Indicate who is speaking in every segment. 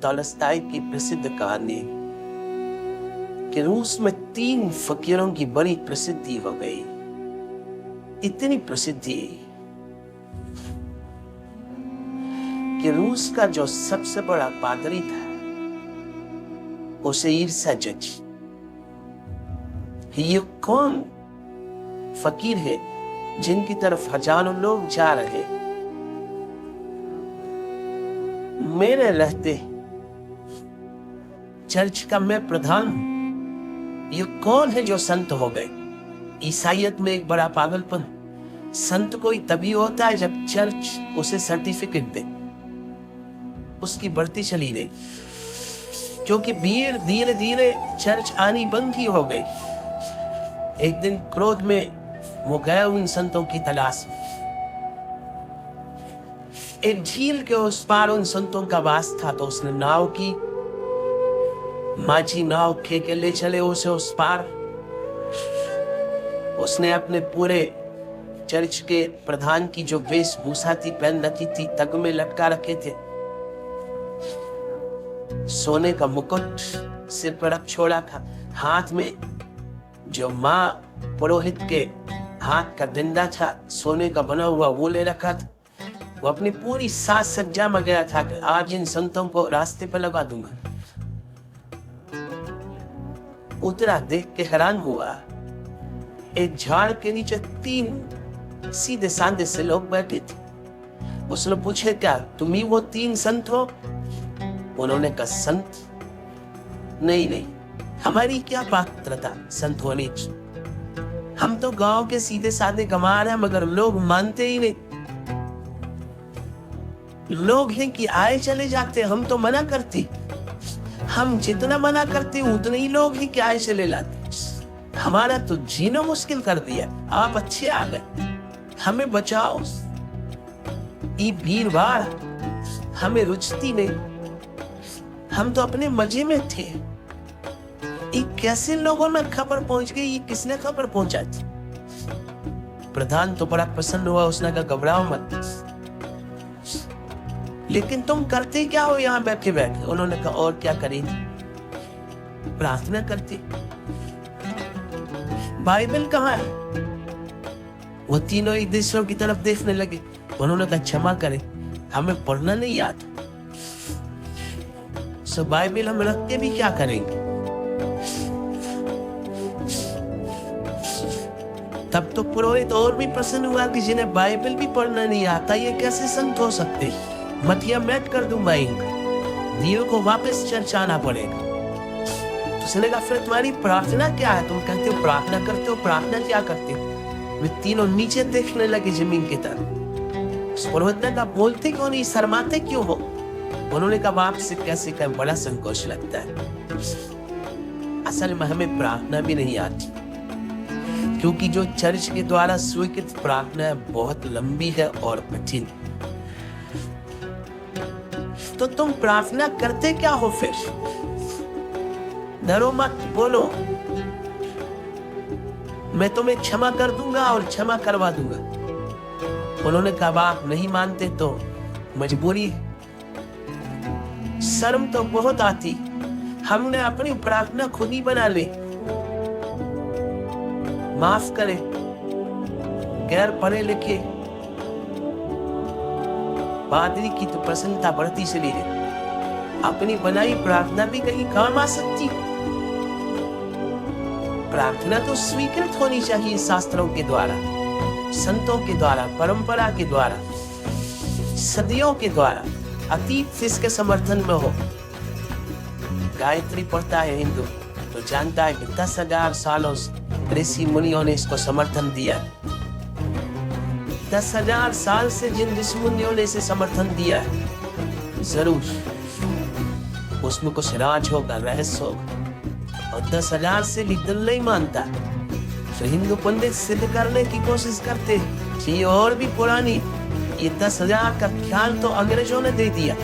Speaker 1: Tolstoy की प्रसिद्ध कहानी कि रूस में 3 फकीरों की बड़ी प्रसिद्धि हो गई। इतनी प्रसिद्धि कि रूस का जो सबसे बड़ा पादरी था उसे ईर्ष्या जची। ये कौन फकीर है जिनकी तरफ हजारों लोग जा रहे, मेरे रहते चर्च का मैं प्रधान हूं। ये कौन है जो संत हो गए? ईसाईयत में एक बड़ा पागलपन। संत कोई तभी होता है जब चर्च उसे सर्टिफिकेट दे। उसकी बढ़ती चली गई क्योंकि भीड़ धीरे धीरे चर्च आनी बंद ही हो गई। एक दिन क्रोध में वो गया उन संतों की तलाश में। एक झील के उस पार उन संतों का वास था, तो उसने नाव की, माझी नाव खे के ले चले उसे उस पार। उसने अपने पूरे चर्च के प्रधान की जो वेशभूषा थी पहन रखी थी, तग में लटका रखे थे, सोने का मुकुट सिर पर रख छोड़ा था, हाथ में जो मां पुरोहित के हाथ का डंडा था सोने का बना हुआ वो ले रखा था। वो अपनी पूरी साज सज्जा में गया था कि आज इन संतों को रास्ते पर लगा दूंगा। उतरा, देख के हैरान हुआ। एक झाड़ के नीचे 3 सीधे साधे से लोग बैठे थे। उसने पूछे, क्या तुम ही वो 3 संत हो? उन्होंने कहा, संत? नहीं, हमारी क्या पात्रता संत होने की? हम तो गांव के सीधे साधे गंवार हैं, मगर लोग मानते ही नहीं। लोग हैं कि आए चले जाते, हम तो मना करते। हम जितना मना करते उतने ही लोग हैं कि आए चले जाते। हमारा तो जीना मुश्किल कर दिया। आप अच्छे आ गए, हमें बचाओ। ये भीड़ भाड़ हमें रुचती नहीं। हम तो अपने मजे में थे। ये कैसे लोगों में खबर पहुंच गई? ये किसने खबर पहुंचा थी? प्रधान तो बड़ा प्रसन्न हुआ। उसने कहा, घबराओ मत, लेकिन तुम करते क्या हो यहाँ बैठे बैठे? उन्होंने कहा, और क्या करेंगे, प्रार्थना करते। बाइबल कहाँ है? वो तीनों एक दूसरों की तरफ देखने लगे। उन्होंने कहा, क्षमा करें, हमें पढ़ना नहीं आता। सो बाइबल हम रख के भी क्या करेंगे? तब तो पुरोहित और भी प्रसन्न हुआ कि जिन्हें बाइबल भी पढ़ना नहीं आता ये कैसे संत हो सकते? मटिया मैट कर दूंगा इनका, दियो को वापस चर्च आना पड़ेगा। तो उसने कहा, फिर तुम्हारी प्रार्थना क्या है? तुम कहते हो प्रार्थना करते हो, प्रार्थना क्या करते हो? वे तीनों नीचे देखने लगे जमीन की तरफ। पुरोहित ने कहा, बोलते क्यों नहीं, शर्माते क्यों हो? उन्होंने कहा, बाप से कैसे कहें, बड़ा संकोच लगता है। असल में हमें प्रार्थना भी नहीं आती, क्योंकि जो चर्च के द्वारा स्वीकृत प्रार्थना है बहुत लंबी है और कठिन। तो तुम प्रार्थना करते क्या हो फिर? डरो मत, बोलो, मैं तुम्हें क्षमा कर दूंगा और क्षमा करवा दूंगा। उन्होंने कहा, आप नहीं मानते तो मजबूरी है। शर्म तो बहुत आती, हमने अपनी प्रार्थना खुद ही बना ली। माफ करें, गैर पढ़े लिखे पादरी की तो प्रसन्नता बढ़ती चली गई। अपनी बनाई प्रार्थना भी कहीं काम आ सकती। प्रार्थना तो स्वीकृत होनी चाहिए शास्त्रों के द्वारा, संतों के द्वारा, परंपरा के द्वारा, सदियों के द्वारा, अतीत इसके समर्थन में हो। गायत्री पढ़ता है हिंदू तो जानता है कि 10,000 सालों से ऋषि मुनियों ने इसको समर्थन दिया। 10,000 साल से जिन ऋषि मुनियों ने इसे समर्थन दिया है, जरूर उसमें कुछ राज होगा, रहस्य होगा। और 10,000 से भी दिल नहीं मानता तो हिंदू पंडित सिद्ध करने की कोशिश करते कि ये और भी पुरानी, ये 10,000 का ख्याल तो अंग्रेजों ने दे दिया।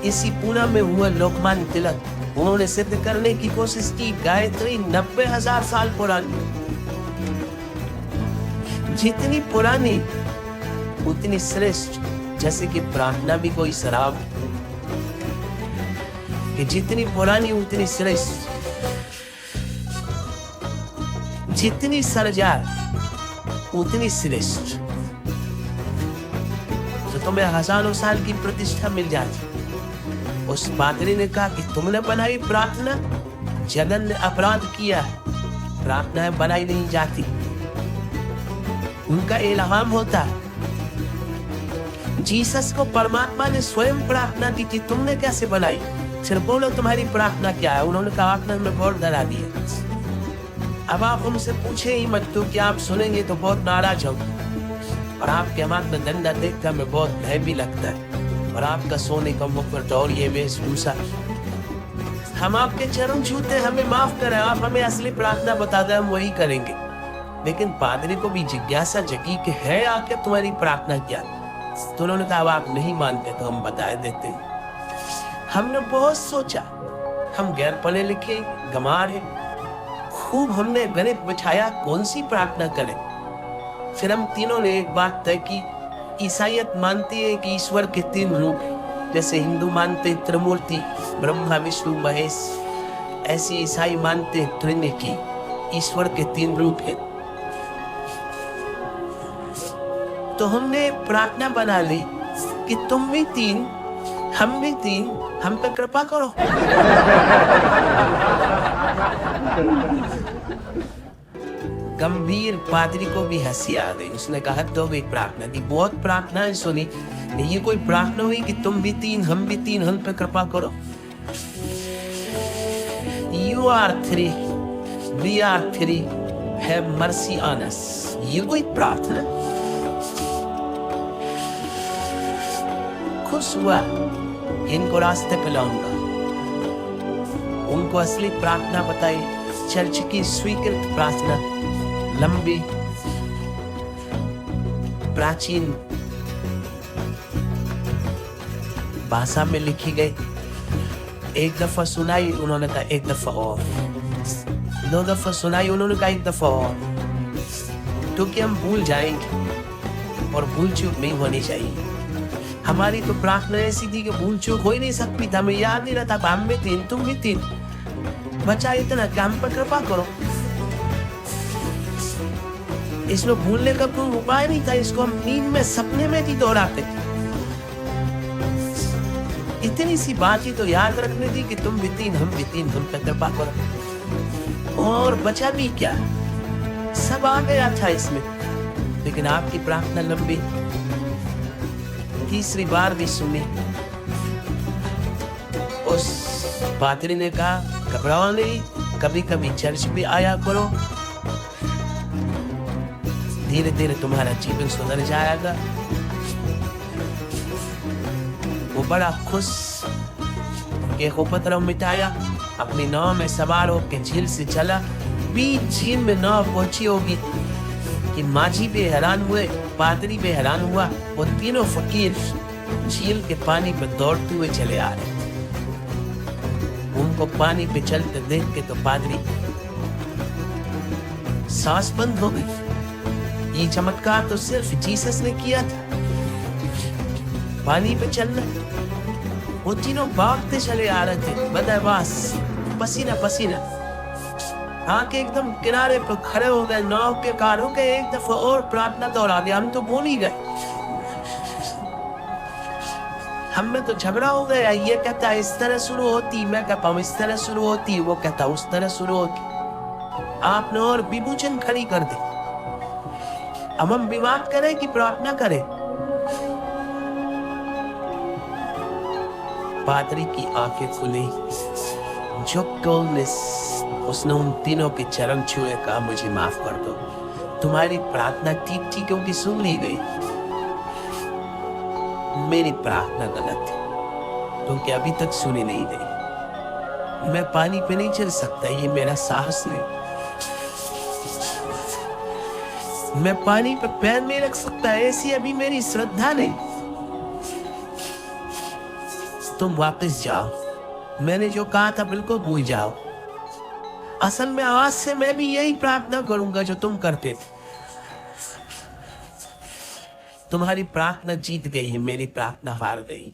Speaker 1: इसी पुणे में हुए लोकमान्य तिलक, उन्होंने सिद्ध करने की कोशिश की गायत्री 90,000 साल पुरानी। जितनी पुरानी उतनी श्रेष्ठ, जैसे कि प्रार्थना भी कोई शराब। कि जितनी पुरानी उतनी श्रेष्ठ, जितनी सरजार उतनी श्रेष्ठ। तो तुम्हें हजारों साल की प्रतिष्ठा मिल जाती। उस पादरी ने कहा कि तुमने बनाई प्रार्थना, जगन ने अपराध किया है, प्रार्थनाएं बनाई नहीं जाती, उनका इल्हाम होता है। जीसस को परमात्मा ने स्वयं प्रार्थना दी थी, तुमने कैसे बनाई? सिर्फ बोलो तुम्हारी प्रार्थना क्या है। उन्होंने कहा आपने हमें बहुत डरा दिया। अब आप उनसे पूछे ही मत, तो क्या आप सुनेंगे तो बहुत नाराज हो, और आपके हाथ में डंडा देखकर हमें बहुत भय भी लगता है, और आपका सोने का मुकुट और ये वेशभूषा। हम आपके चरण छूते, हमें माफ करें, आप हमें असली प्रार्थना बता दें, हम वही करेंगे। लेकिन पादरी को भी जिज्ञासा जगी कि है आखिर तुम्हारी प्रार्थना क्या? तो उन्होंने कहा आप नहीं मानते तो हम बता देते हैं। हमने बहुत सोचा, हम गैर पढ़े लिखे गंवार हैं, खूब हमने गणित बिछाया कौन सी प्रार्थना करें। फिर हम तीनों ने एक बात तय की, ईसाईयत मानती है कि ईश्वर के 3 रूप, जैसे हिंदू मानते त्रिमूर्ति ब्रह्मा विष्णु महेश, ऐसे ईसाई मानते त्रिनेकी, ईश्वर के 3 रूप हैं। तो हमने प्रार्थना बना ली कि तुम भी 3, हम भी 3, हम पे कृपा करो। गंभीर पादरी को भी हंसी आ गई। उसने कहा तो भी प्रार्थना दी, बहुत प्रार्थनाएं सुनी, ये कोई प्रार्थना हुई कि तुम भी 3, हम भी 3, हम पे कृपा करो। You are 3, we are 3, have mercy on us, ये कोई प्रार्थना? खुश हुआ, इनको रास्ते पे लाऊंगा। उनको असली प्रार्थना बताई, चर्च की स्वीकृत प्रार्थना, लंबी प्राचीन भाषा में लिखी गई। एक दफा सुनाई, उन्होंने कहा एक दफा और, 2 दफा सुनाई, उन्होंने कहा एक दफा और, क्योंकि हम भूल जाएंगे और भूल चूक नहीं होनी चाहिए। हमारी तो प्रार्थना ऐसी थी कि भूल चूक हो ही नहीं सकती था, हमें याद नहीं रहता, हम भी 3, तुम भी 3, बचा इतना कि हम पर कृपा करो। इसमें भूलने का कोई उपाय नहीं था, इसको हम नींद में सपने में भी दोहराते। इतनी सी बात ही तो याद रखनी थी कि तुम भी 3, हम भी 3, हम पर कृपा करो। और बचा भी क्या, सब आ गया था इसमें। लेकिन आपकी प्रार्थना लंबी, तीसरी बार भी सुनी। उस पादरी ने कहा घबराओ नहीं, कभी कभी चर्च भी आया करो, धीरे धीरे तुम्हारा जीवन सुधर जाएगा। वो बड़ा खुश के उपद्रव मिटाया, अपनी नाव में सवार होकर झील से चला। बीच झील में नाव पहुंची होगी कि माझी भी हैरान हुए, पादरी भी हैरान हुआ। वो तीनों फकीर झील के पानी पर दौड़ते हुए चले आ रहे। उनको पानी पे चलते देख के तो पादरी सांस बंद हो गई। ये चमत्कार तो सिर्फ जीसस ने किया था, पानी पे चलना। वो तीनों भागते चले आ रहे थे, बदहवास, पसीना पसीना, आके एकदम किनारे पर खड़े हो गए। नाव के कारों के एक दफा और प्रार्थना दोहरा दिया। हम तो भूल ही गए, हमें तो झगड़ा हो गया। ये कहता है इस तरह शुरू होती, मैं कहता हूँ इस तरह शुरू होती, वो कहता उस तरह शुरू होती। आपने और विभूषण खड़ी कर दी। अब हम विवाद करें कि प्रार्थना करें? पादरी की आंखें खुली, जो कोलनेस, उसने उन तीनों के चरण छुए, कहा मुझे माफ कर दो, तुम्हारी प्रार्थना ठीक थी क्योंकि सुन ली गई, मेरी प्रार्थना गलत थी क्योंकि अभी तक सुनी नहीं गई। मैं पानी पे नहीं चल सकता, ये मेरा साहस नहीं। मैं पानी पे पैर नहीं रख सकता, ऐसी अभी मेरी श्रद्धा नहीं। तुम वापस जाओ, मैंने जो कहा था बिल्कुल भूल जाओ। असल में आज से मैं भी यही प्रार्थना करूंगा जो तुम करते थे। तुम्हारी प्रार्थना जीत गई है, मेरी प्रार्थना हार गई।